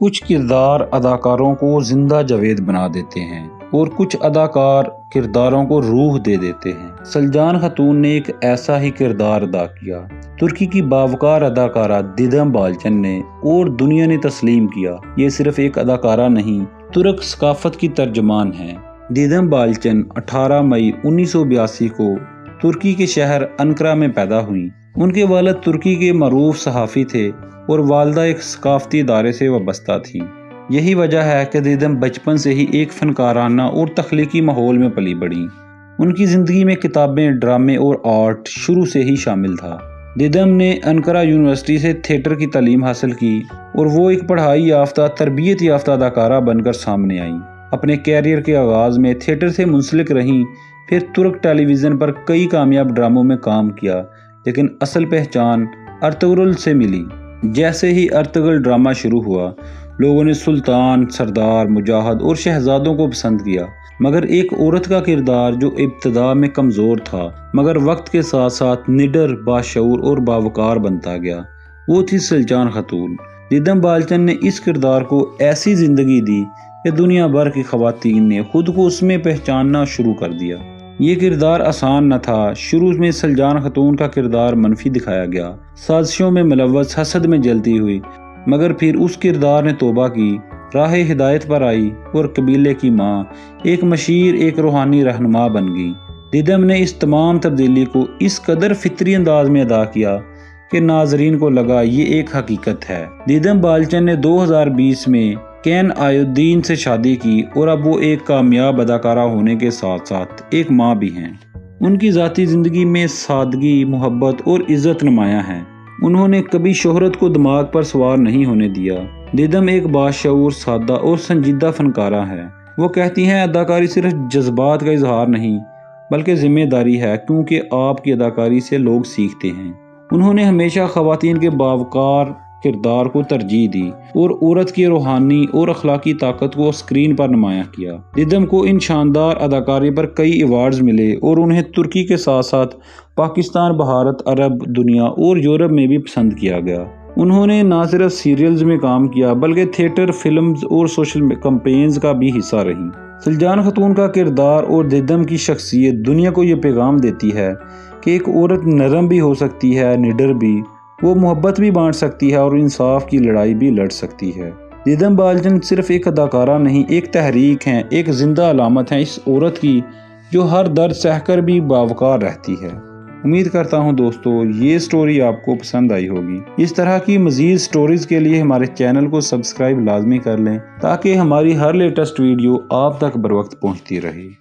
کچھ کردار اداکاروں کو زندہ جاوید بنا دیتے ہیں اور کچھ اداکار کرداروں کو روح دے دیتے ہیں۔ سلجان خاتون نے ایک ایسا ہی کردار ادا کیا۔ ترکی کی باوقار اداکارہ دیدم بالچن نے اور دنیا نے تسلیم کیا یہ صرف ایک اداکارہ نہیں، ترک ثقافت کی ترجمان ہے۔ دیدم بالچن 18 مئی 1982 کو ترکی کے شہر انقرہ میں پیدا ہوئیں۔ ان کے والد ترکی کے معروف صحافی تھے اور والدہ ایک ثقافتی ادارے سے وابستہ تھیں۔ یہی وجہ ہے کہ دیدم بچپن سے ہی ایک فنکارانہ اور تخلیقی ماحول میں پلی بڑھیں۔ ان کی زندگی میں کتابیں، ڈرامے اور آرٹ شروع سے ہی شامل تھا۔ دیدم نے انقرہ یونیورسٹی سے تھیٹر کی تعلیم حاصل کی اور وہ ایک پڑھائی یافتہ، تربیت یافتہ اداکارہ بن کر سامنے آئیں۔ اپنے کیریئر کے آغاز میں تھیٹر سے منسلک رہیں، پھر ترک ٹیلی ویژن پر کئی کامیاب ڈراموں میں کام کیا، لیکن اصل پہچان ارطغرل سے ملی۔ جیسے ہی ارطغرل ڈرامہ شروع ہوا، لوگوں نے سلطان، سردار، مجاہد اور شہزادوں کو پسند کیا، مگر ایک عورت کا کردار جو ابتدا میں کمزور تھا مگر وقت کے ساتھ ساتھ نڈر، باشعور اور باوقار بنتا گیا، وہ تھی سلجان خاتون۔ دیدم بالچن نے اس کردار کو ایسی زندگی دی کہ دنیا بھر کی خواتین نے خود کو اس میں پہچاننا شروع کر دیا۔ یہ کردار آسان نہ تھا۔ شروع میں سلجان خاتون کا کردار منفی دکھایا گیا، سازشوں میں ملوث، حسد میں جلتی ہوئی، مگر پھر اس کردار نے توبہ کی، راہ ہدایت پر آئی اور قبیلے کی ماں، ایک مشیر، ایک روحانی رہنما بن گئی۔ دیدم نے اس تمام تبدیلی کو اس قدر فطری انداز میں ادا کیا کہ ناظرین کو لگا یہ ایک حقیقت ہے۔ دیدم بالچن نے 2020 میں کین آیودین سے شادی کی اور اب وہ ایک کامیاب اداکارہ ہونے کے ساتھ ساتھ ایک ماں بھی ہیں۔ ان کی ذاتی زندگی میں سادگی، محبت اور عزت نمایاں ہے۔ انہوں نے کبھی شہرت کو دماغ پر سوار نہیں ہونے دیا۔ دیدم ایک باشعور، سادہ اور سنجیدہ فنکارہ ہے۔ وہ کہتی ہیں اداکاری صرف جذبات کا اظہار نہیں بلکہ ذمہ داری ہے، کیونکہ آپ کی اداکاری سے لوگ سیکھتے ہیں۔ انہوں نے ہمیشہ خواتین کے باوقار کردار کو ترجیح دی اور عورت کی روحانی اور اخلاقی طاقت کو اسکرین پر نمایاں کیا۔ دیدم کو ان شاندار اداکاری پر کئی ایوارڈز ملے اور انہیں ترکی کے ساتھ ساتھ پاکستان، بھارت، عرب دنیا اور یورپ میں بھی پسند کیا گیا۔ انہوں نے نہ صرف سیریلز میں کام کیا بلکہ تھیٹر، فلمز اور سوشل کمپینز کا بھی حصہ رہیں۔ سلجان خاتون کا کردار اور دیدم کی شخصیت دنیا کو یہ پیغام دیتی ہے کہ ایک عورت نرم بھی ہو سکتی ہے، نڈر بھی، وہ محبت بھی بانٹ سکتی ہے اور انصاف کی لڑائی بھی لڑ سکتی ہے۔ دیدم بالچن صرف ایک اداکارہ نہیں، ایک تحریک ہیں، ایک زندہ علامت ہے اس عورت کی جو ہر درد سہ کر بھی باوقار رہتی ہے۔ امید کرتا ہوں دوستو یہ سٹوری آپ کو پسند آئی ہوگی۔ اس طرح کی مزید سٹوریز کے لیے ہمارے چینل کو سبسکرائب لازمی کر لیں تاکہ ہماری ہر لیٹسٹ ویڈیو آپ تک بر وقت پہنچتی رہے۔